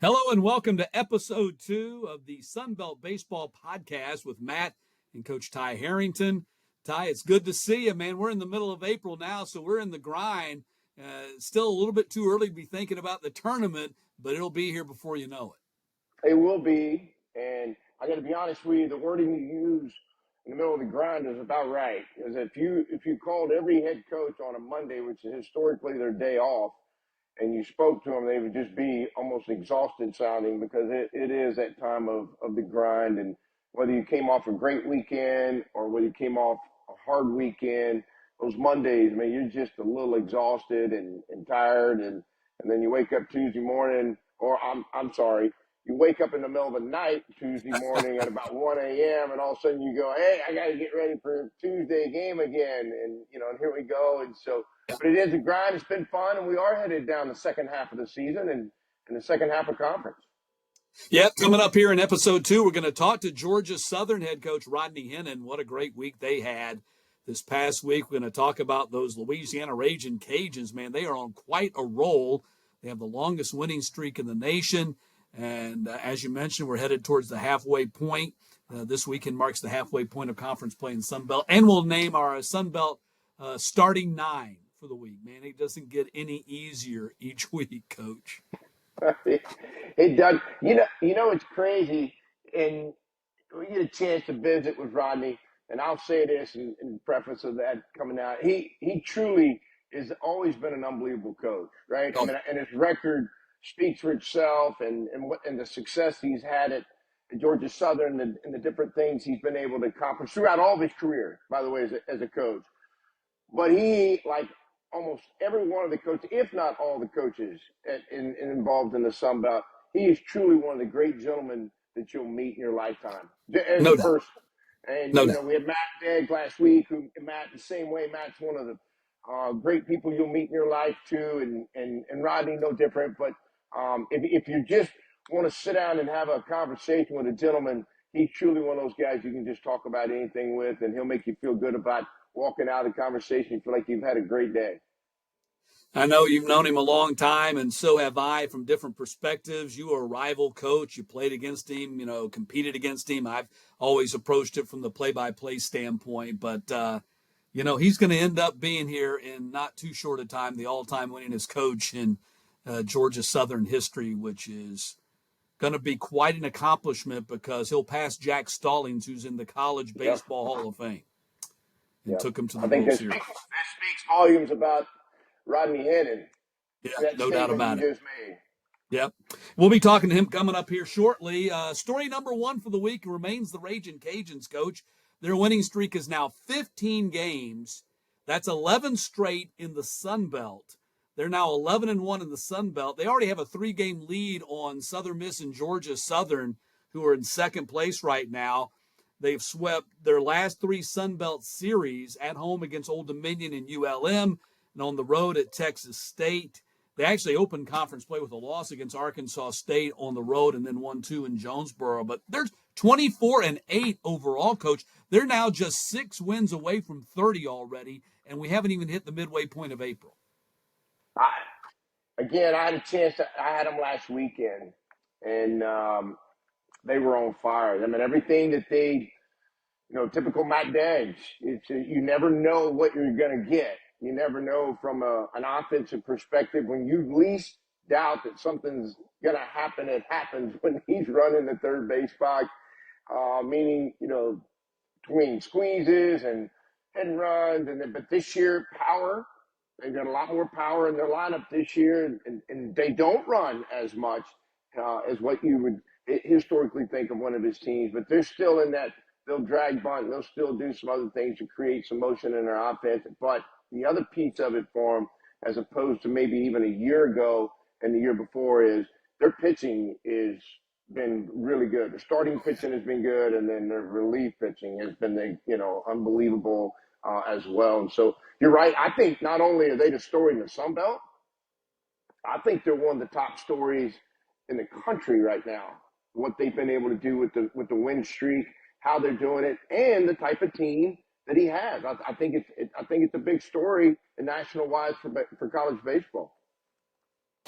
Hello and welcome to episode 2 of the Sunbelt Baseball Podcast with Matt and Coach Ty Harrington. Ty, it's good to see you, man. We're in the middle of April now, so we're in the grind. Still a little bit too early to be thinking about the tournament, but it'll be here before you know It will be, and I got to be honest with you. The wording you use in the middle of the grind is about right. Because if you called every head coach on a Monday, which is historically their day off, and you spoke to them, they would just be almost exhausted sounding because it is that time of the grind. And whether you came off a great weekend or whether you came off a hard weekend, those Mondays, man, you're just a little exhausted and tired. And then you wake up Tuesday morning, or I'm sorry, you wake up in the middle of the night Tuesday morning at about 1 a.m. and all of a sudden you go, hey, I got to get ready for Tuesday game again. And here we go. And so, it. but it is a grind. It's been fun. And we are headed down the second half of the season and the second half of conference. Yep, coming up here in episode 2, we're going to talk to Georgia Southern head coach Rodney Hennon. What a great week they had this past week. We're going to talk about those Louisiana Raging Cajuns, man. They are on quite a roll. They have the longest winning streak in the nation. And as you mentioned, we're headed towards the halfway point. This weekend marks the halfway point of conference play in Sunbelt. And we'll name our Sunbelt starting 9 for the week. Man, it doesn't get any easier each week, Coach. It does. It's crazy. And we get a chance to visit with Rodney, and I'll say this in preface of that coming out. He truly has always been an unbelievable coach, right? I Oh, mean, and his record speaks for itself, and the success he's had at Georgia Southern and the different things he's been able to accomplish throughout all of his career, by the way, as a coach. But he, like almost every one of the coaches, if not all the coaches involved in the Sun Belt, he is truly one of the great gentlemen that you'll meet in your lifetime as a no doubt. person. And, No doubt. we had Matt Degg last week, Matt, the same way. Matt's one of the great people you'll meet in your life, too. And Rodney, no different. But if you just want to sit down and have a conversation with a gentleman, he's truly one of those guys you can just talk about anything with, and he'll make you feel good about walking out of the conversation. You feel like you've had a great day. I know you've known him a long time, and so have I from different perspectives. You were a rival coach. You played against him, competed against him. I've always approached it from the play-by-play standpoint, but, he's going to end up being here in not too short a time, the all-time winningest coach in Georgia Southern history, which is going to be quite an accomplishment because he'll pass Jack Stallings, who's in the College Yep. Baseball Hall of Fame, and Yep. took him to the I think World that Series. speaks volumes about Rodney Hennon, Yeah, that no doubt statement you about it. just made. Yep. We'll be talking to him coming up here shortly. Story number 1 for the week remains the Raging Cajuns, Coach. Their winning streak is now 15 games. That's 11 straight in the Sun Belt. They're now 11-1 in the Sun Belt. They already have a 3-game lead on Southern Miss and Georgia Southern, who are in second place right now. They've swept their last 3 Sun Belt series at home against Old Dominion and ULM and on the road at Texas State. They actually opened conference play with a loss against Arkansas State on the road and then won 2 in Jonesboro. But they're 24-8 overall, Coach. They're now just 6 wins away from 30 already, and we haven't even hit the midway point of April. I had a chance. I had them last weekend, and they were on fire. I mean, everything that they, typical Matt Degg. You never know what you're going to get. You never know from an offensive perspective. When you least doubt that something's going to happen, it happens when he's running the third base box, meaning, between squeezes and hit and runs. But this year, power. They've got a lot more power in their lineup this year, and they don't run as much as what you would historically think of one of his teams. But they're still in that. They'll drag bunt. And they'll still do some other things to create some motion in their offense. But the other piece of it for them, as opposed to maybe even a year ago and the year before, is their pitching is been really good. The starting pitching has been good, and then their relief pitching has been, unbelievable as well. And so you're right. I think not only are they the story in the Sun Belt, I think they're one of the top stories in the country right now. What they've been able to do with the win streak, how they're doing it, and the type of team that he has. I think it's a big story national wise for college baseball.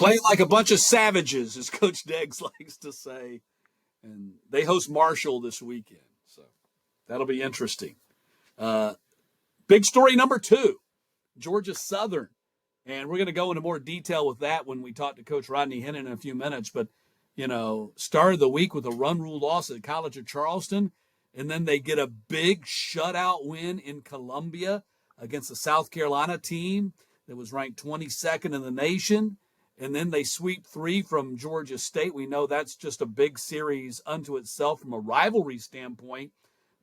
Playing like a bunch of savages, as Coach Deggs likes to say. And they host Marshall this weekend. So that'll be interesting. Big story number 2, Georgia Southern. And we're going to go into more detail with that when we talk to Coach Rodney Hennon in a few minutes. But, started the week with a run rule loss at College of Charleston. And then they get a big shutout win in Columbia against the South Carolina team that was ranked 22nd in the nation. And then they sweep 3 from Georgia State. We know that's just a big series unto itself from a rivalry standpoint.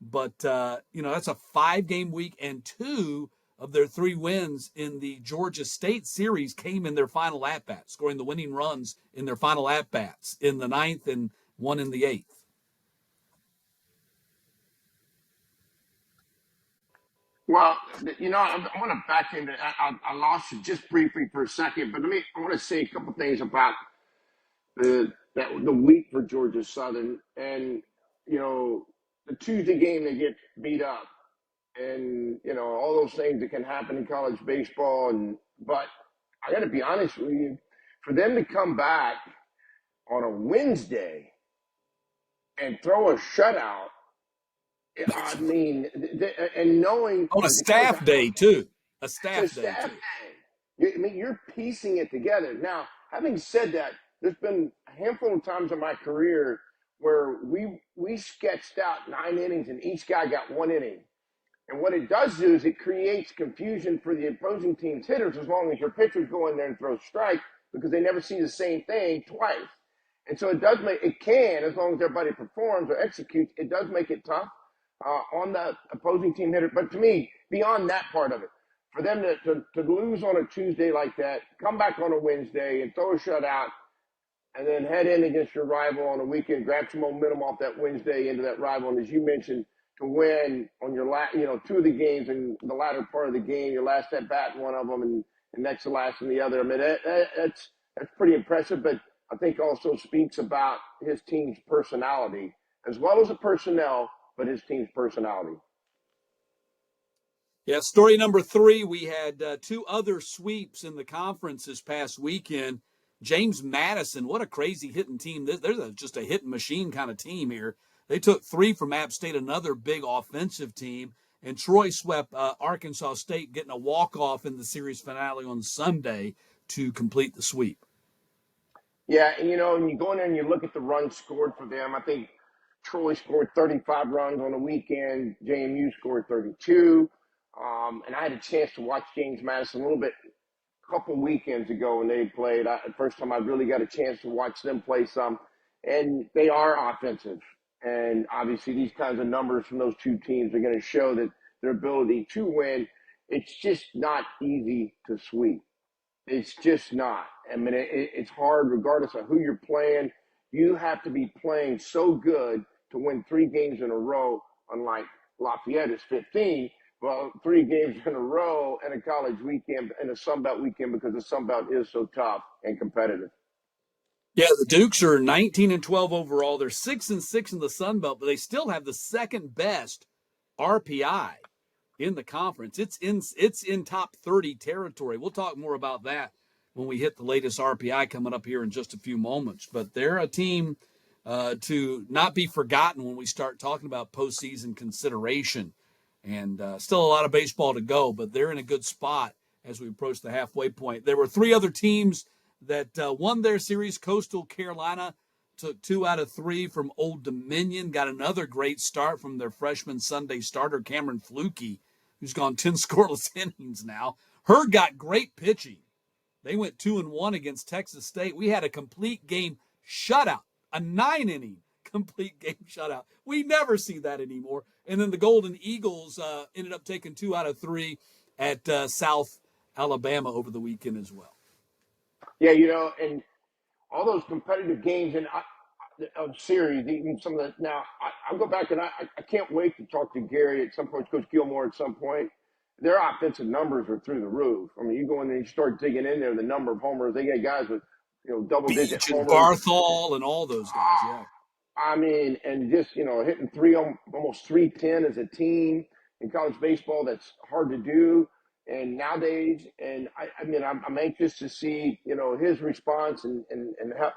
But, that's a 5-game week, and 2 of their 3 wins in the Georgia State series came in their final at-bats, scoring the winning runs in their final at-bats in the 9th and 1 in the 8th. Well, I want to back into. I lost you just briefly for a second, but I want to say a couple things about the week for Georgia Southern, and the Tuesday game they get beat up, and all those things that can happen in college baseball, but I got to be honest with you, for them to come back on a Wednesday and throw a shutout. I mean, and knowing on a staff day too. A staff day too. You're piecing it together. Now, having said that, there's been a handful of times in my career where we sketched out 9 innings and each guy got 1 inning. And what it does do is it creates confusion for the opposing team's hitters as long as your pitchers go in there and throw strikes because they never see the same thing twice. And so it can, as long as everybody performs or executes, it does make it tough on the opposing team hitter. But to me, beyond that part of it, for them to lose on a Tuesday like that, come back on a Wednesday and throw a shutout, and then head in against your rival on a weekend, grab some momentum off that Wednesday into that rival, and as you mentioned, to win on your 2 of the games in the latter part of the game, your last at bat in one of them, and next to last in the other. I mean, that's pretty impressive, but I think also speaks about his team's personality as well as the personnel, but his team's personality. Yeah, story number 3, we had 2 other sweeps in the conference this past weekend. James Madison, what a crazy hitting team. There's just a hitting machine kind of team here. They took 3 from App State, another big offensive team. And Troy swept Arkansas State, getting a walk-off in the series finale on Sunday to complete the sweep. Yeah, and when you go in there and you look at the runs scored for them, I think Troy scored 35 runs on the weekend. JMU scored 32. And I had a chance to watch James Madison a little bit a couple weekends ago when they played. First time I really got a chance to watch them play some. And they are offensive. And obviously these kinds of numbers from those 2 teams are going to show that their ability to win. It's just not easy to sweep. It's just not. I mean, it's hard regardless of who you're playing. You have to be playing so good to win 3 games in a row, unlike Lafayette is 15. Well, 3 games in a row in a college weekend, in a Sun Belt weekend, because the Sun Belt is so tough and competitive. Yeah, the Dukes are 19-12 overall. They're 6-6 in the Sun Belt, but they still have the second best RPI in the conference. It's in top 30 territory. We'll talk more about that when we hit the latest RPI coming up here in just a few moments. But they're a team to not be forgotten when we start talking about postseason consideration. And still a lot of baseball to go, but they're in a good spot as we approach the halfway point. There were 3 other teams that won their series. Coastal Carolina took 2 out of 3 from Old Dominion, got another great start from their freshman Sunday starter, Cameron Flukie, who's gone 10 scoreless innings now. Hurd got great pitching. They went 2-1 against Texas State. We had a complete game shutout, a 9-inning complete game shutout. We never see that anymore. And then the Golden Eagles ended up taking 2 out of 3 at South Alabama over the weekend as well. Yeah, and all those competitive games of series, even some of the. Now, I'll go back and I can't wait to talk to Gary at some point, Coach Gilmore at some point. Their offensive numbers are through the roof. I mean, you go in there and you start digging in there, the number of homers. They got guys with, double-digit homers. Barthol and all those guys, yeah. I mean, and just, hitting almost 310 as a team in college baseball, that's hard to do. And nowadays, and I mean, I'm anxious to see, his response and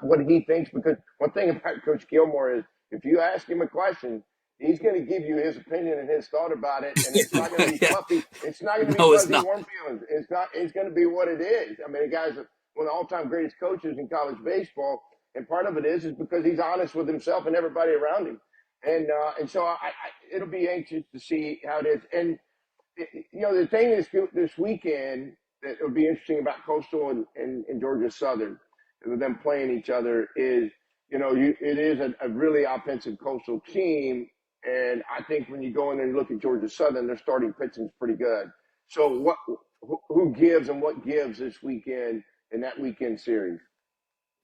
what he thinks, because one thing about Coach Gilmore is if you ask him a question, he's going to give you his opinion and his thought about it, and it's not going to be Yeah. fluffy. It's not going to be No, it's fuzzy, not. warm feelings. It's not. It's going to be what it is. I mean, the guy's one of the all-time greatest coaches in college baseball, and part of it is because he's honest with himself and everybody around him, and so it'll be anxious to see how it is. And the thing is this weekend that would be interesting about Coastal and Georgia Southern, and with them playing each other, is it is a really offensive Coastal team, and I think when you go in and look at Georgia Southern, their starting pitching is pretty good. So who gives and what gives this weekend in that weekend series?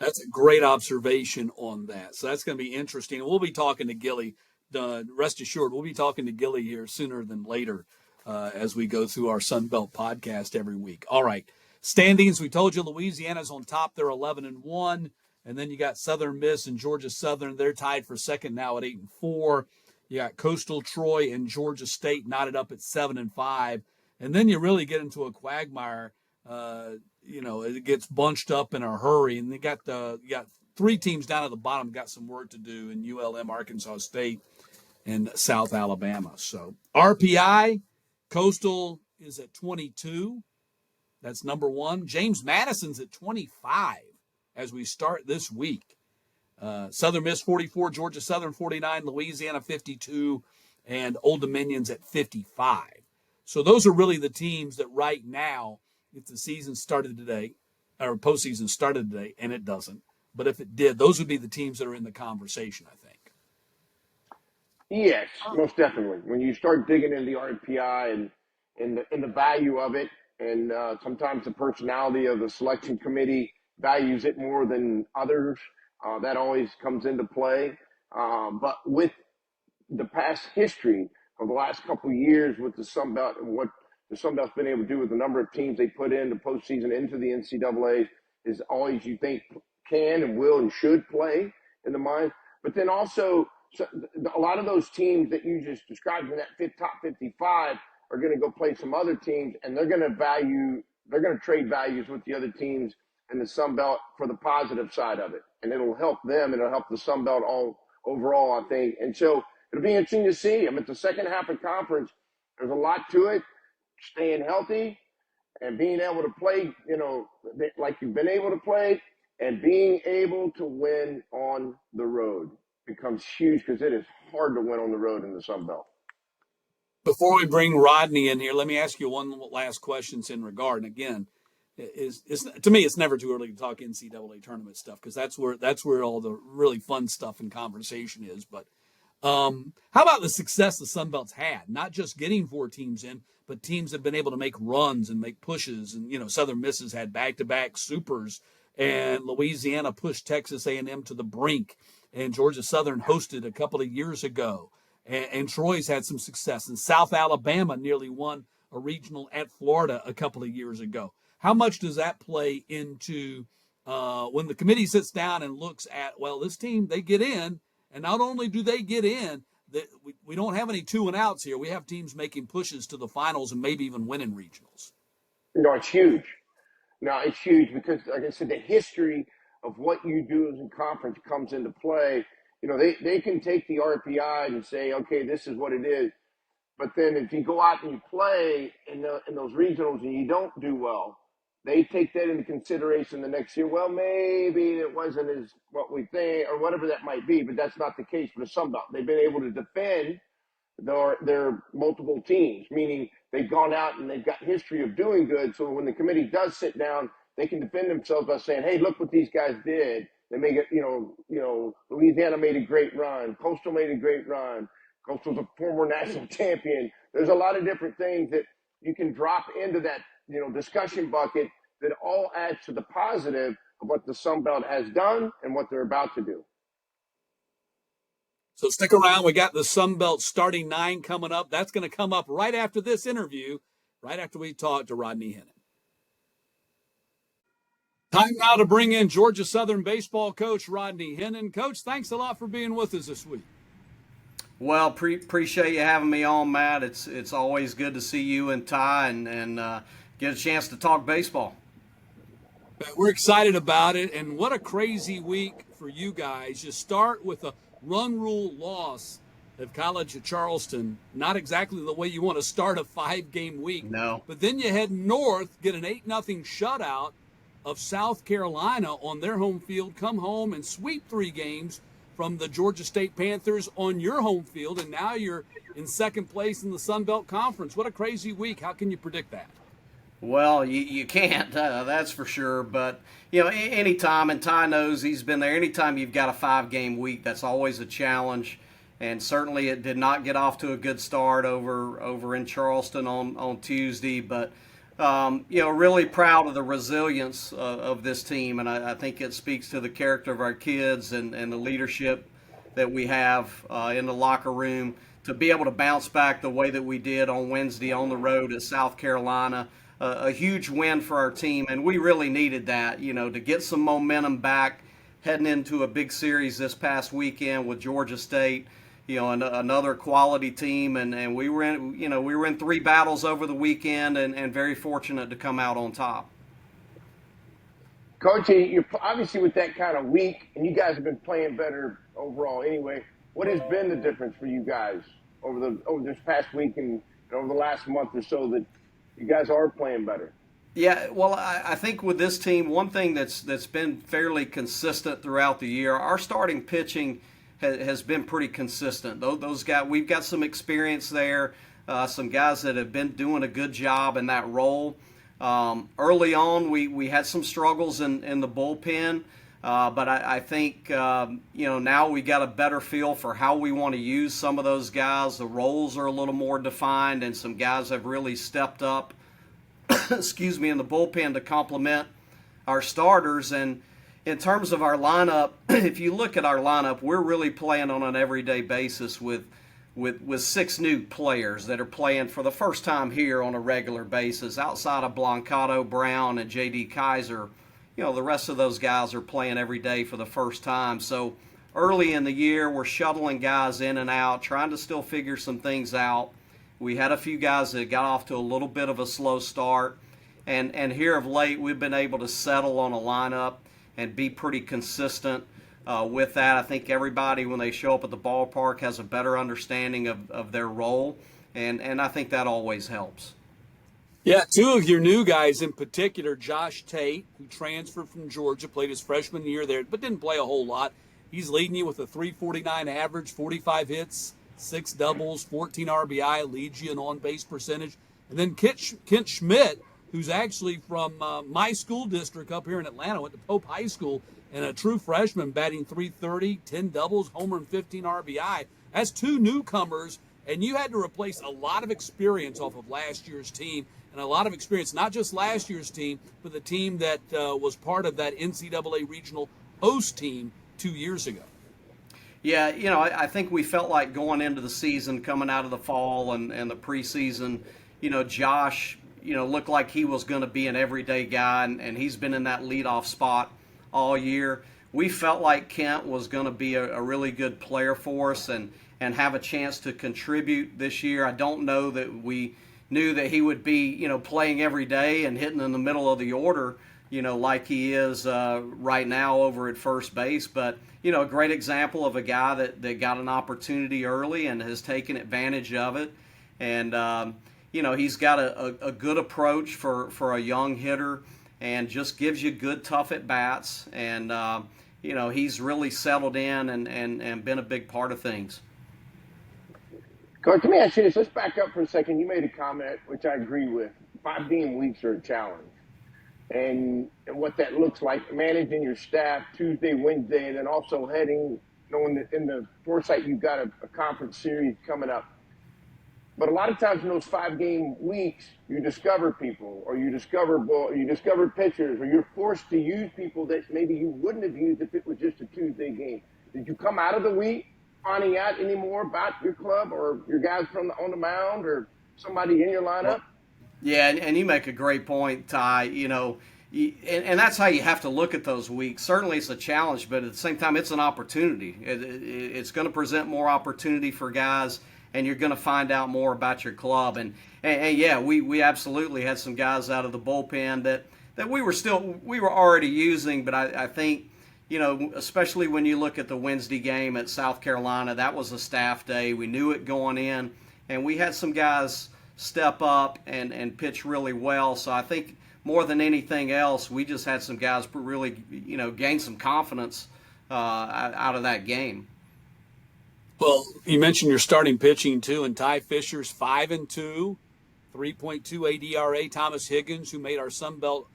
That's a great observation on that. So that's going to be interesting. We'll be talking to Gilly. Rest assured, we'll be talking to Gilly here sooner than later as we go through our Sun Belt podcast every week. All right, standings. We told you Louisiana's on top. They're 11-1, and then you got Southern Miss and Georgia Southern. They're tied for second now at 8-4. You got Coastal, Troy, and Georgia State knotted up at 7-5, and then you really get into a quagmire. It gets bunched up in a hurry, and you got three teams down at the bottom got some work to do in ULM, Arkansas State, and South Alabama. So RPI, Coastal is at 22. That's number one. James Madison's at 25 as we start this week. Southern Miss 44, Georgia Southern 49, Louisiana 52, and Old Dominion's at 55. So those are really the teams that right now, if the season started today, or postseason started today, and it doesn't, but if it did, those would be the teams that are in the conversation, I think. Yes, most definitely. When you start digging into the RPI and the value of it, and sometimes the personality of the selection committee values it more than others, that always comes into play. But with the past history of the last couple of years with the Sun Belt and what the Sun Belt's been able to do with the number of teams they put in the postseason into the NCAA is always, you think, can and will and should play in the mind. But then also, a lot of those teams that you just described in that top 55 are going to go play some other teams, and they're going to trade values with the other teams in the Sun Belt for the positive side of it. And it'll help them, and it'll help the Sun Belt all overall, I think. And so it'll be interesting to see. I mean, the second half of conference, there's a lot to it. Staying healthy and being able to play, like you've been able to play, and being able to win on the road becomes huge, because it is hard to win on the road in the Sun Belt. Before we bring Rodney in here, let me ask you one last question in regard. And again, to me, it's never too early to talk NCAA tournament stuff, because that's where all the really fun stuff and conversation is. But how about the success the Sun Belt's had? Not just getting 4 teams in, but teams have been able to make runs and make pushes. And Southern Miss has had back-to-back supers, and Louisiana pushed Texas A&M to the brink, and Georgia Southern hosted a couple of years ago, and Troy's had some success, and South Alabama nearly won a regional at Florida a couple of years ago. How much does that play into when the committee sits down and looks at, well, this team, they get in, and not only do they get in, we don't have any 2-and-outs here. We have teams making pushes to the finals and maybe even winning regionals. No, it's huge. No, it's huge because, like I said, the history of what you do as a conference comes into play. They can take the RPI and say, okay, this is what it is. But then if you go out and you play in those regionals and you don't do well, they take that into consideration the next year. Well, maybe it wasn't as what we think, or whatever that might be, but that's not the case for the Sun Belt. They've been able to defend their multiple teams, meaning they've gone out and they've got history of doing good. So when the committee does sit down, they can defend themselves by saying, hey, look what these guys did. They make it, Louisiana made a great run. Coastal made a great run. Coastal's a former national champion. There's a lot of different things that you can drop into that, discussion bucket that all adds to the positive of what the Sun Belt has done and what they're about to do. So stick around. We got the Sun Belt starting 9 coming up. That's going to come up right after this interview, right after we talk to Rodney Hennon. Time now to bring in Georgia Southern baseball coach Rodney Hennon. Coach, thanks a lot for being with us this week. Well, appreciate you having me on, Matt. It's always good to see you and Ty, and get a chance to talk baseball. We're excited about it, and what a crazy week for you guys. You start with a run rule loss at College of Charleston. Not exactly the way you want to start a 5-game week. No. But then you head north, get an 8-0 shutout of South Carolina on their home field, come home and sweep 3 games from the Georgia State Panthers on your home field, and now you're in second place in the Sun Belt Conference. What a crazy week. How can you predict that? Well, you can't, that's for sure. But, anytime, and Ty knows he's been there, anytime you've got a 5-game week, that's always a challenge. And certainly it did not get off to a good start over in Charleston on Tuesday. But, really proud of the resilience of this team. And I think it speaks to the character of our kids and the leadership that we have in the locker room to be able to bounce back the way that we did on Wednesday on the road at South Carolina. A huge win for our team, and we really needed that, to get some momentum back heading into a big series this past weekend with Georgia State, another quality team, and we were in 3 battles over the weekend, and very fortunate to come out on top. Coach, you're obviously with that kind of week, and you guys have been playing better overall anyway. What has been the difference for you guys over this past week and over the last month or so that you guys are playing better? Yeah, well, I think with this team, one thing that's been fairly consistent throughout the year, our starting pitching has been pretty consistent. Those guys, we've got some experience there, some guys that have been doing a good job in that role. Early on, we had some struggles in the bullpen, but I think now we got a better feel for how we want to use some of those guys. The roles are a little more defined, and some guys have really stepped up excuse me, in the bullpen to complement our starters. And in terms of our lineup, if you look at our lineup, we're really playing on an everyday basis with 6 new players that are playing for the first time here on a regular basis. Outside of Blancato, Brown, and J.D. Kaiser, the rest of those guys are playing every day for the first time. So early in the year, we're shuttling guys in and out, trying to still figure some things out. We had a few guys that got off to a little bit of a slow start, and here of late we've been able to settle on a lineup and be pretty consistent with that. I think everybody, when they show up at the ballpark, has a better understanding of their role, and I think that always helps. Yeah, 2 of your new guys in particular, Josh Tate, who transferred from Georgia, played his freshman year there, but didn't play a whole lot. He's leading you with a .349 average, 45 hits, 6 doubles, 14 RBI, leads you in on-base percentage. And then Kent Schmidt, who's actually from my school district up here in Atlanta, went to Pope High School, and a true freshman, batting .330, 10 doubles, homer, and 15 RBI. That's 2 newcomers, and you had to replace a lot of experience off of last year's team, and a lot of experience, not just last year's team, but the team that was part of that NCAA regional host team 2 years ago. Yeah, I think we felt like going into the season, coming out of the fall and the preseason, Josh, looked like he was going to be an everyday guy, and he's been in that leadoff spot all year. We felt like Kent was going to be a really good player for us and have a chance to contribute this year. I don't know that we knew that he would be, playing every day and hitting in the middle of the order, like he is right now over at first base. But, a great example of a guy that got an opportunity early and has taken advantage of it. And, he's got a good approach for a young hitter and just gives you good, tough at-bats. And, he's really settled in and been a big part of things. Coach, let me ask you this. Let's back up for a second. You made a comment, which I agree with. 5-game weeks are a challenge. And what that looks like, managing your staff Tuesday, Wednesday, and then also knowing that in the foresight you've got a conference series coming up. But a lot of times in those 5-game weeks, you discover people, or you discover pitchers, or you're forced to use people that maybe you wouldn't have used if it was just a Tuesday game. Did you come out of the week finding out any more about your club or your guys on the mound or somebody in your lineup? Yeah, and you make a great point, Ty. And that's how you have to look at those weeks. Certainly it's a challenge, but at the same time, it's an opportunity. It's going to present more opportunity for guys. and you're going to find out more about your club. And yeah, we absolutely had some guys out of the bullpen that we were already using, but I think, especially when you look at the Wednesday game at South Carolina, that was a staff day. We knew it going in, and we had some guys step up and pitch really well. So I think more than anything else, we just had some guys really, gain some confidence out of that game. Well, you mentioned your starting pitching too, and Ty Fisher's 5-2, 3.28 ERA. Thomas Higgins, who made our Sun Belt,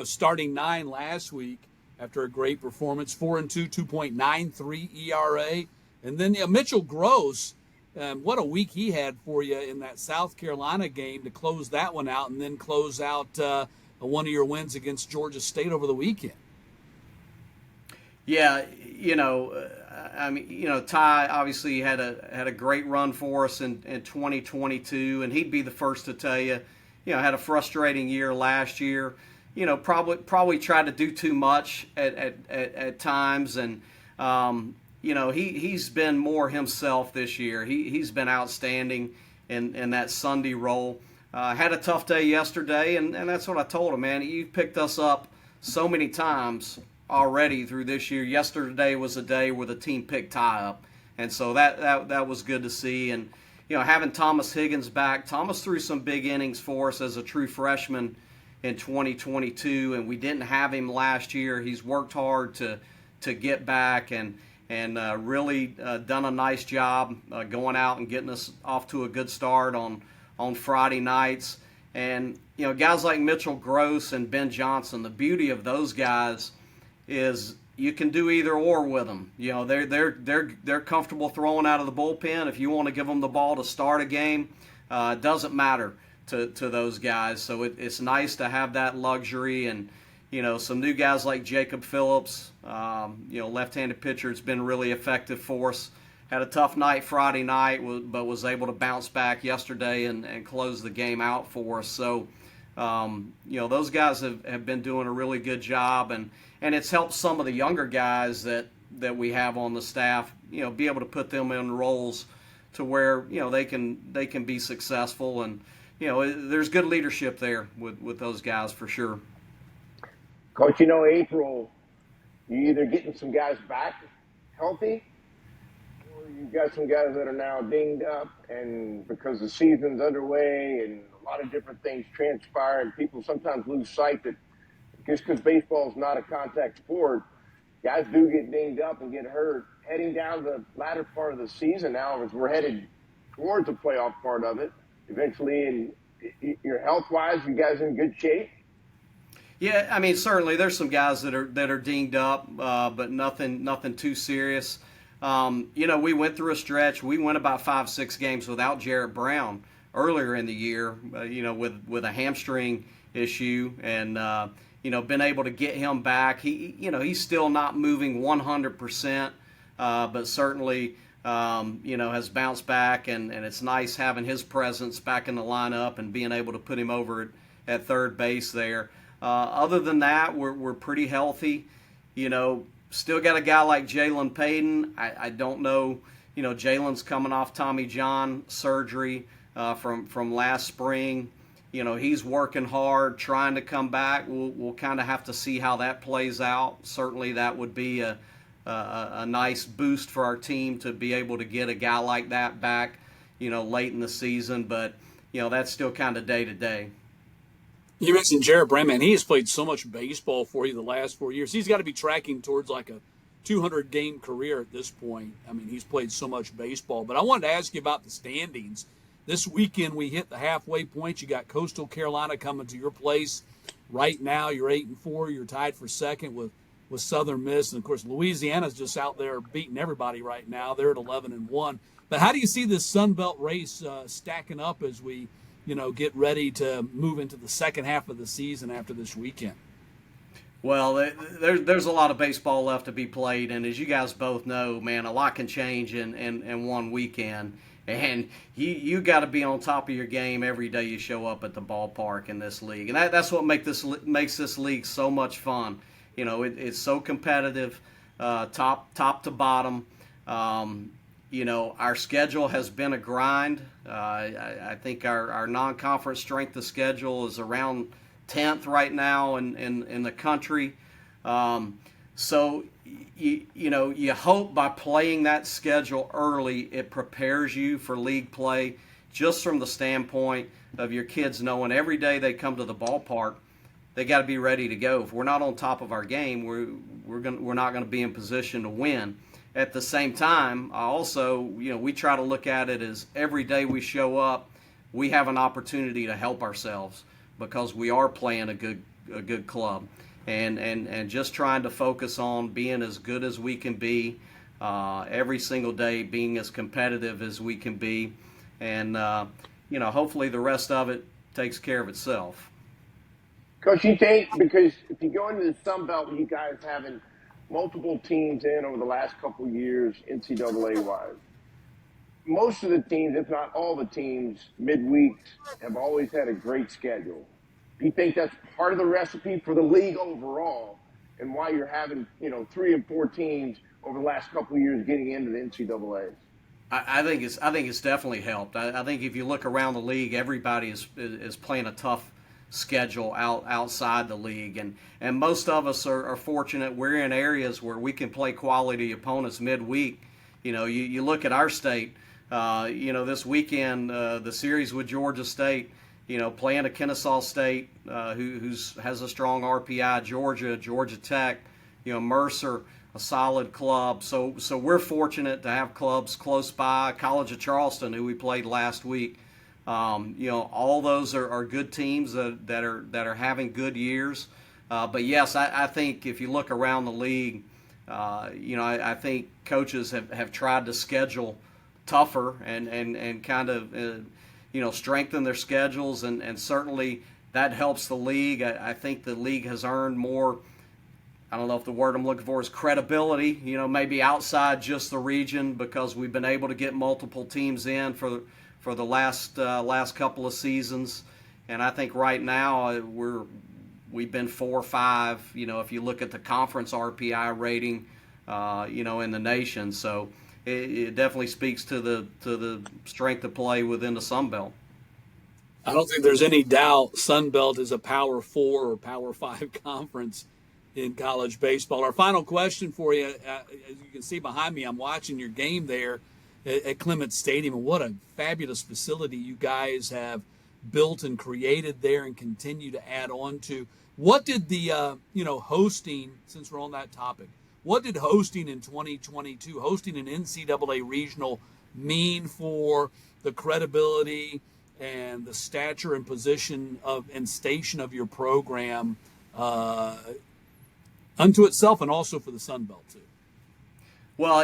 starting 9 last week after a great performance, 4-2, 2.93 ERA. And then Mitchell Gross, what a week he had for you in that South Carolina game to close that one out, and then close out one of your wins against Georgia State over the weekend. Yeah, Ty obviously had a great run for us in 2022, and he'd be the first to tell you, had a frustrating year last year. Probably tried to do too much at times, and he's been more himself this year. He's been outstanding in that Sunday role. Had a tough day yesterday, and that's what I told him, man. You picked us up so many times already through this year. Yesterday was a day where the team picked Ty up, and so that was good to see. And having Thomas Higgins back, Thomas threw some big innings for us as a true freshman in 2022, and we didn't have him last year. He's worked hard to get back and really done a nice job going out and getting us off to a good start on Friday nights. And guys like Mitchell Gross and Ben Johnson, the beauty of those guys is you can do either or with them. They're comfortable throwing out of the bullpen. If you want to give them the ball to start a game, it doesn't matter to those guys. So it's nice to have that luxury. And some new guys like Jacob Phillips, left-handed pitcher, has been really effective for us. Had a tough night Friday night, but was able to bounce back yesterday and close the game out for us. So those guys have been doing a really good job, and it's helped some of the younger guys that we have on the staff, be able to put them in roles to where they can be successful, and there's good leadership there with those guys for sure. Coach, April, you either getting some guys back healthy, or you've got some guys that are now dinged up, and because the season's underway and a lot of different things transpire, and people sometimes lose sight that just because baseball is not a contact sport, guys do get dinged up and get hurt. Heading down the latter part of the season now, as we're headed towards the playoff part of it, eventually, and your health-wise, you guys in good shape? Yeah, I mean, certainly there's some guys that are dinged up, but nothing too serious. We went through a stretch. We went about 5-6 games without Jarrett Brown earlier in the year, with a hamstring issue, and been able to get him back. He's still not moving 100%, but certainly has bounced back, and it's nice having his presence back in the lineup and being able to put him over at third base there. Other than that, we're pretty healthy. Still got a guy like Jalen Payton. I don't know. Jalen's coming off Tommy John surgery from last spring. He's working hard, trying to come back. We'll kind of have to see how that plays out. Certainly, that would be a nice boost for our team to be able to get a guy like that back, late in the season. But that's still kind of day to day. You mentioned Jarrett Brown, man. He has played so much baseball for you the last 4 years. He's got to be tracking towards like a 200-game career at this point. I mean, he's played so much baseball. But I wanted to ask you about the standings. This weekend we hit the halfway point. You got Coastal Carolina coming to your place. Right now you're 8-4. You're tied for second with Southern Miss. And, of course, Louisiana's just out there beating everybody right now. They're at 11-1. But how do you see this Sun Belt race stacking up as we – get ready to move into the second half of the season after this weekend? Well, there's a lot of baseball left to be played, and as you guys both know, man, a lot can change in one weekend, and you got to be on top of your game every day you show up at the ballpark in this league, and that's what makes this league so much fun. It's so competitive, top to bottom. our schedule has been a grind. I think our non-conference strength of schedule is around 10th right now in the country. So you hope by playing that schedule early, it prepares you for league play, just from the standpoint of your kids knowing every day they come to the ballpark, they got to be ready to go. If we're not on top of our game, we're not going to be in position to win. At the same time, we try to look at it as every day we show up, we have an opportunity to help ourselves because we are playing a good club, and just trying to focus on being as good as we can be every single day, being as competitive as we can be, and hopefully the rest of it takes care of itself. Coach, you think, because if you go into the Sun Belt, you guys having multiple teams in over the last couple of years, NCAA-wise, most of the teams, if not all the teams, midweeks have always had a great schedule. Do you think that's part of the recipe for the league overall, and why you're having 3 and 4 teams over the last couple of years getting into the NCAAs? I think it's definitely helped. I think if you look around the league, everybody is playing a tough schedule outside the league, and most of us are fortunate we're in areas where we can play quality opponents midweek. You look at our state, this weekend, the series with Georgia State, playing a Kennesaw State who has a strong RPI, Georgia Tech, Mercer, a solid club. So we're fortunate to have clubs close by. College of Charleston, who we played last week. All those are good teams that are having good years. But yes, I think if you look around the league, I think coaches have tried to schedule tougher and kind of strengthen their schedules, and certainly that helps the league. I think the league has earned more. I don't know if the word I'm looking for is credibility, maybe outside just the region, because we've been able to get multiple teams in for the last couple of seasons, and I think right now we've been 4 or 5. If you look at the conference RPI rating, in the nation, so it definitely speaks to the strength of play within the Sun Belt. I don't think there's any doubt Sun Belt is a Power 4 or Power 5 conference in college baseball. Our final question for you, as you can see behind me, I'm watching your game there at Clements Stadium, and what a fabulous facility you guys have built and created there and continue to add on to. What did the hosting, since we're on that topic, what did hosting in 2022, hosting an NCAA regional, mean for the credibility and the stature and position and station of your program unto itself, and also for the Sun Belt too? Well,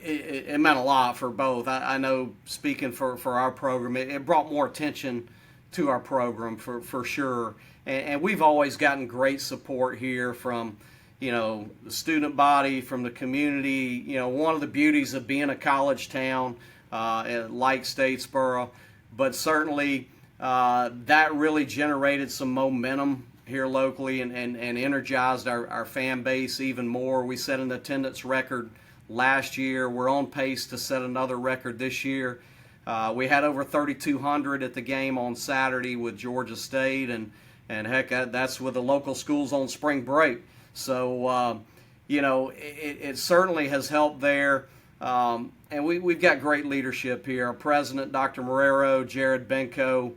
it meant a lot for both. I know, speaking for our program, it brought more attention to our program for sure. And we've always gotten great support here from, the student body, from the community. One of the beauties of being a college town like Statesboro, but certainly that really generated some momentum here locally and energized our fan base even more. We set an attendance record last year. We're on pace to set another record this year. We had over 3,200 at the game on Saturday with Georgia State, and heck, that's with the local schools on spring break. So, it certainly has helped there. And we've got great leadership here. Our president, Dr. Marrero, Jared Benko,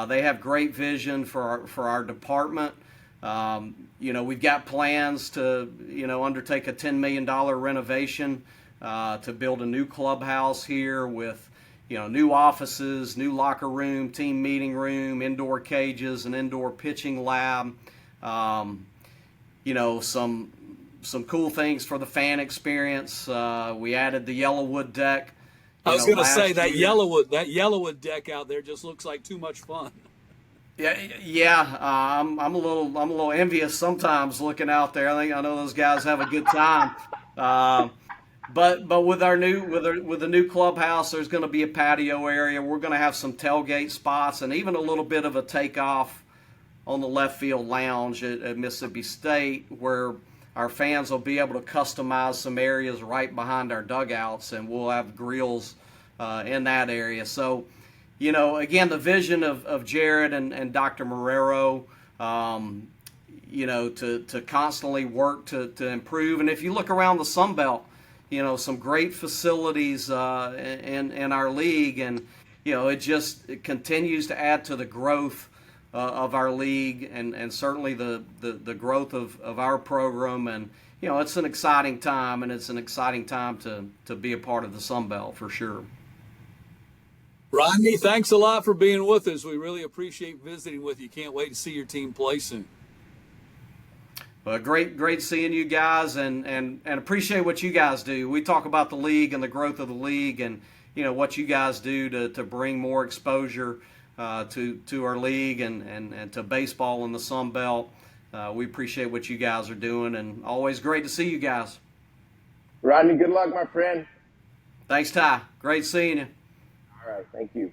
they have great vision for our department. We've got plans to, undertake a $10 million renovation to build a new clubhouse here with, new offices, new locker room, team meeting room, indoor cages, an indoor pitching lab. Some cool things for the fan experience. We added the Yellowwood deck. I was going to say that Yellowwood deck out there just looks like too much fun. Yeah. I'm a little envious sometimes looking out there. I know those guys have a good time. But with the new clubhouse, there's going to be a patio area. We're going to have some tailgate spots and even a little bit of a takeoff on the left field lounge at Mississippi State, where our fans will be able to customize some areas right behind our dugouts, and we'll have grills in that area. So, again, the vision of Jared and Dr. Marrero, to constantly work to improve. And if you look around the Sun Belt, some great facilities in our league, and it continues to add to the growth of our league, and certainly the growth of our program. And it's an exciting time, and it's an exciting time to be a part of the Sun Belt for sure. Rodney, thanks a lot for being with us. We really appreciate visiting with you. Can't wait to see your team play soon. Well, great seeing you guys, and appreciate what you guys do. We talk about the league and the growth of the league, and what you guys do to bring more exposure to our league and to baseball in the Sun Belt. We appreciate what you guys are doing, and always great to see you guys. Rodney, good luck, my friend. Thanks, Ty. Great seeing you. All right, thank you.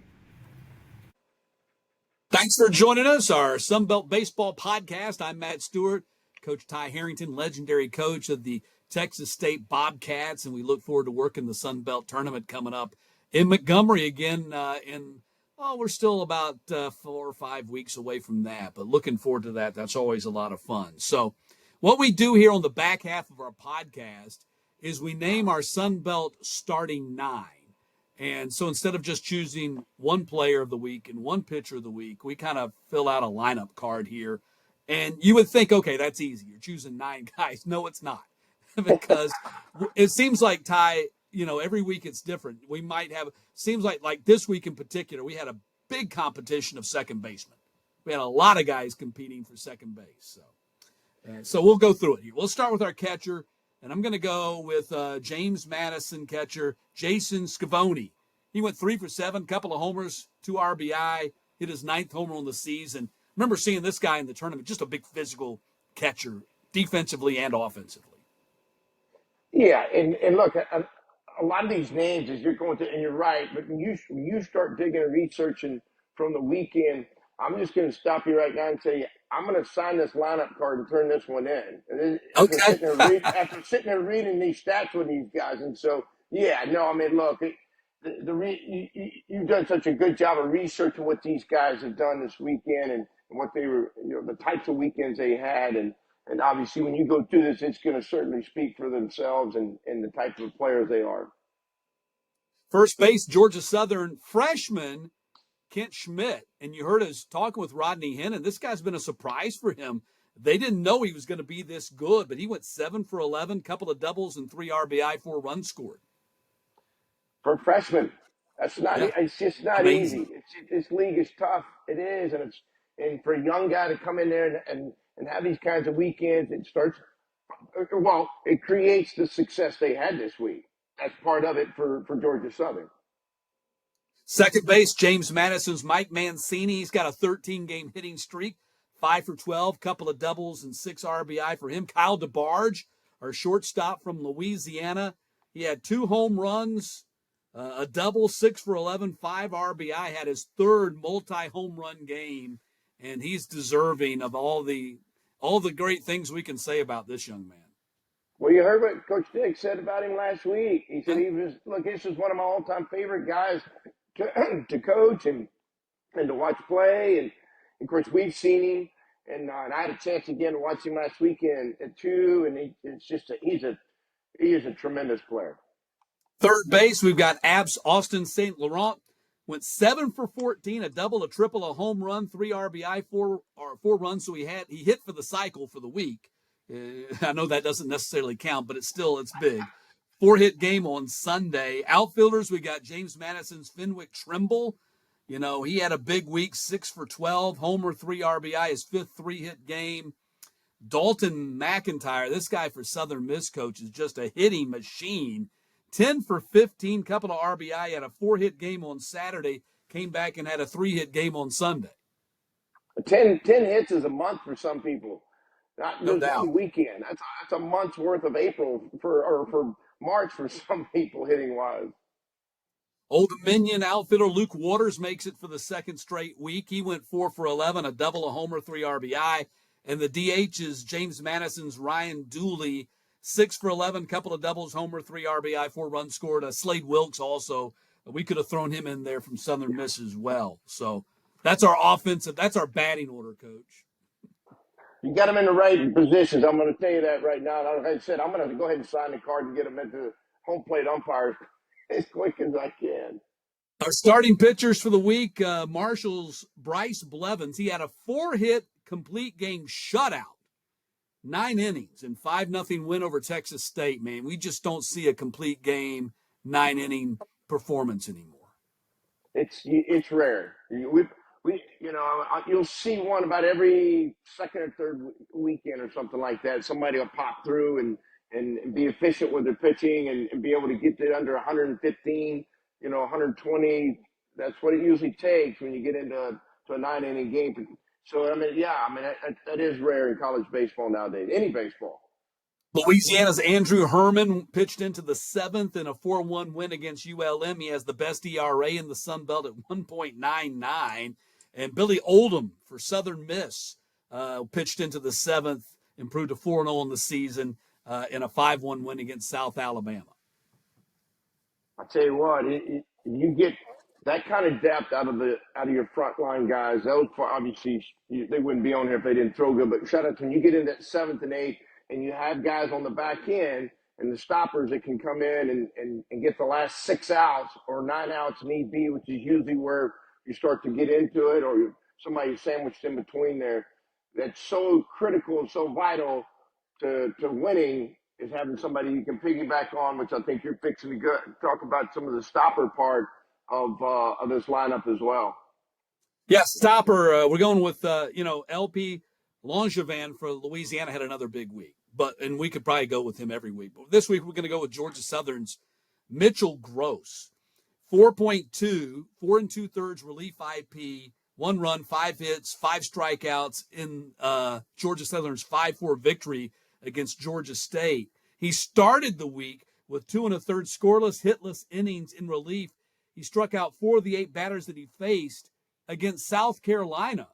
Thanks for joining us, our Sunbelt Baseball Podcast. I'm Matt Stewart, Coach Ty Harrington, legendary coach of the Texas State Bobcats, and we look forward to working the Sunbelt Tournament coming up in Montgomery again we're still about 4 or 5 weeks away from that, but looking forward to that. That's always a lot of fun. So what we do here on the back half of our podcast is we name our Sunbelt starting 9. And so instead of just choosing one player of the week and one pitcher of the week, we kind of fill out a lineup card here. And you would think, okay, that's easy. You're choosing 9 guys. No, it's not. Because it seems like, Ty, every week it's different. We might have, seems like this week in particular, we had a big competition of second basemen. We had a lot of guys competing for second base. So we'll go through it here. We'll start with our catcher. And I'm going to go with James Madison catcher, Jason Scavone. He went 3 for 7, couple of homers, 2 RBI, hit his 9th homer on the season. Remember seeing this guy in the tournament, just a big physical catcher, defensively and offensively. Yeah, and look, a lot of these names, as you're going to, and you're right, but when you start digging and researching from the weekend, I'm just going to stop you right now and say, I'm going to sign this lineup card and turn this one in. And then after sitting there reading these stats with these guys. And so, yeah, no, I mean, look, you've done such a good job of researching what these guys have done this weekend and what they were, the types of weekends they had. And obviously when you go through this, it's going to certainly speak for themselves and the type of players they are. First base, Georgia Southern freshman Kent Schmidt, and you heard us talking with Rodney Hennon. This guy's been a surprise for him. They didn't know he was going to be this good, but he went 7 for 11, couple of doubles and 3 RBI, 4 runs scored. For a freshman, that's not. Yeah. It's just not amazing. Easy. This league is tough. It is, and for a young guy to come in there and have these kinds of weekends, it creates the success they had this week. That's part of it for Georgia Southern. Second base, James Madison's Mike Mancini. He's got a 13-game hitting streak, 5 for 12, couple of doubles and 6 RBI for him. Kyle DeBarge, our shortstop from Louisiana. He had 2 home runs, a double, 6 for 11, 5 RBI, had his 3rd multi-home run game, and he's deserving of all the great things we can say about this young man. Well, you heard what Coach Dick said about him last week. He said this is one of my all-time favorite guys to coach and to watch play. And, of course, we've seen him. And I had a chance again to watch him last weekend too. And he is a tremendous player. Third base, we've got Abs Austin St. Laurent. Went 7 for 14, a double, a triple, a home run, 3 RBI, 4 runs. So he hit for the cycle for the week. I know that doesn't necessarily count, but it's big. 4-hit game on Sunday. Outfielders, we got James Madison's Fenwick Trimble. He had a big week, 6 for 12, homer, 3 RBI, his 5th 3-hit game. Dalton McIntyre, this guy for Southern Miss, coach, is just a hitting machine. 10 for 15, couple of RBI, had a 4-hit game on Saturday, came back and had a 3-hit game on Sunday. 10 hits is a month for some people. Not no just doubt. one weekend. That's a month's worth of April for March for some people hitting wise. Old Dominion outfielder Luke Waters makes it for the 2nd straight week. He went 4 for 11, a double, a homer, 3 RBI. And the DH is James Madison's Ryan Dooley, 6 for 11, couple of doubles, homer, 3 RBI, 4 runs scored. Slade Wilkes also, we could have thrown him in there from Southern Miss as well. So that's our offensive, that's our batting order, Coach. You got them in the right positions. I'm going to tell you that right now. Like I said, I'm going to go ahead and sign the card and get them into home plate umpires as quick as I can. Our starting pitchers for the week, Marshall's Bryce Blevins. He had a 4-hit complete game shutout, 9 innings, and 5-0 win over Texas State, man. We just don't see a complete game, 9-inning performance anymore. It's rare. You'll see one about every second or third weekend or something like that. Somebody will pop through and be efficient with their pitching and be able to get it under 115, 120. That's what it usually takes when you get into a 9-inning game. So, that is rare in college baseball nowadays, any baseball. Louisiana's Andrew Herman pitched into the 7th in a 4-1 win against ULM. He has the best ERA in the Sun Belt at 1.99. And Billy Oldham for Southern Miss pitched into the 7th, improved to 4-0 in the season in a 5-1 win against South Alabama. I tell you what, you get that kind of depth out of your frontline guys. Those obviously they wouldn't be on here if they didn't throw good. But shout out to when you get in that 7th and 8th, and you have guys on the back end and the stoppers that can come in and get the last 6 outs or 9 outs need be, which is usually where you start to get into it, or somebody sandwiched in between there. That's so critical and so vital to winning, is having somebody you can piggyback on, which I think you're fixing to talk about some of the stopper part of this lineup as well. Yeah, stopper. We're going with LP Langevin for Louisiana had another big week, and we could probably go with him every week. But this week we're going to go with Georgia Southern's Mitchell Gross, 4.2, 4 2/3 relief IP, 1 run, 5 hits, 5 strikeouts in Georgia Southern's 5-4 victory against Georgia State. He started the week with 2 1/3 scoreless, hitless innings in relief. He struck out 4 of the 8 batters that he faced against South Carolina.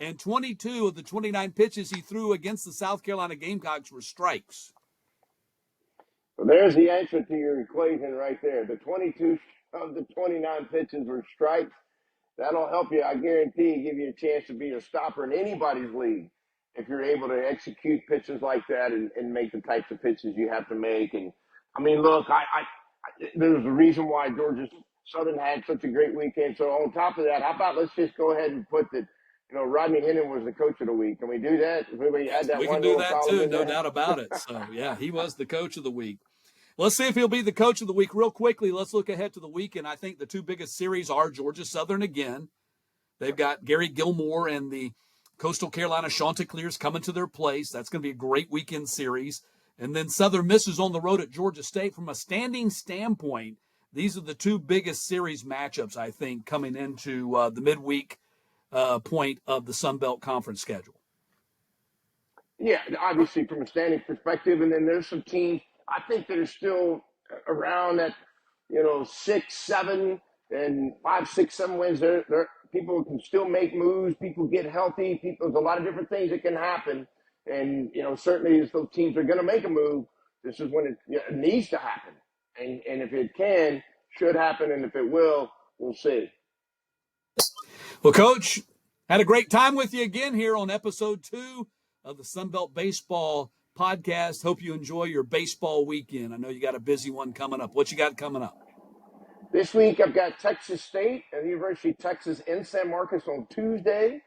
And 22 of the 29 pitches he threw against the South Carolina Gamecocks were strikes. Well, there's the answer to your equation right there. The 22 of the 29 pitches were strikes. That'll help you, I guarantee, give you a chance to be a stopper in anybody's league if you're able to execute pitches like that and make the types of pitches you have to make. And, look, there's a reason why Georgia Southern had such a great weekend. So on top of that, how about let's just go ahead and put that, Rodney Hennon was the coach of the week. Can we do that? We can do that too, no doubt about it. So, yeah, he was the coach of the week. Let's see if he'll be the coach of the week. Real quickly, let's look ahead to the weekend. I think the 2 biggest series are Georgia Southern again. They've got Gary Gilmore and the Coastal Carolina Chanticleers coming to their place. That's going to be a great weekend series. And then Southern Miss is on the road at Georgia State. From a standing standpoint, these are the 2 biggest series matchups, I think, coming into the midweek point of the Sun Belt Conference schedule. Yeah, obviously from a standing perspective, and then there's some teams I think that are still around at 6, 7, and 5, 6, 7 wins. They're people can still make moves. People get healthy. There's a lot of different things that can happen, and certainly if those teams are going to make a move, this is when it needs to happen, and if it can, should happen, and if it will, we'll see. Well, Coach, had a great time with you again here on episode 2 of the Sunbelt Baseball Podcast. Hope you enjoy your baseball weekend. I know you got a busy one coming up. What you got coming up? This week I've got Texas State and the University of Texas in San Marcos on Tuesday.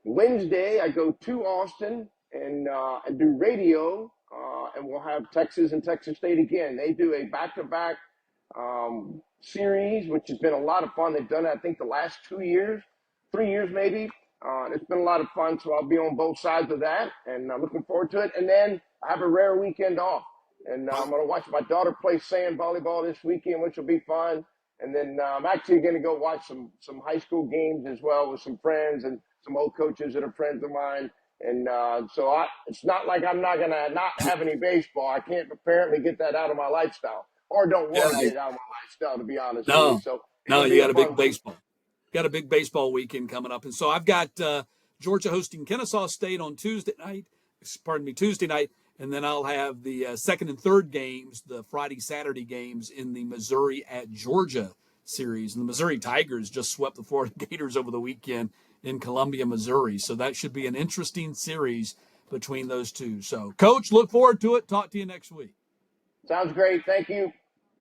Wednesday I go to Austin and do radio, and we'll have Texas and Texas State again. They do a back-to-back series, which has been a lot of fun. They've done it, I think, the last 2 years, 3 years maybe. It's been a lot of fun, so I'll be on both sides of that, and I'm looking forward to it. And then I have a rare weekend off, and I'm going to watch my daughter play sand volleyball this weekend, which will be fun. And then I'm actually going to go watch some high school games as well with some friends and some old coaches that are friends of mine. And so it's not like I'm not going to not have any baseball. I can't apparently get that out of my lifestyle, or don't want to get it out of my lifestyle, to be honest with you. So you got a big baseball. Got a big baseball weekend coming up. And so I've got Georgia hosting Kennesaw State on Tuesday night, and then I'll have the second and third games, the Friday, Saturday games in the Missouri at Georgia series. And the Missouri Tigers just swept the Florida Gators over the weekend in Columbia, Missouri. So that should be an interesting series between those two. So, Coach, look forward to it. Talk to you next week. Sounds great. Thank you.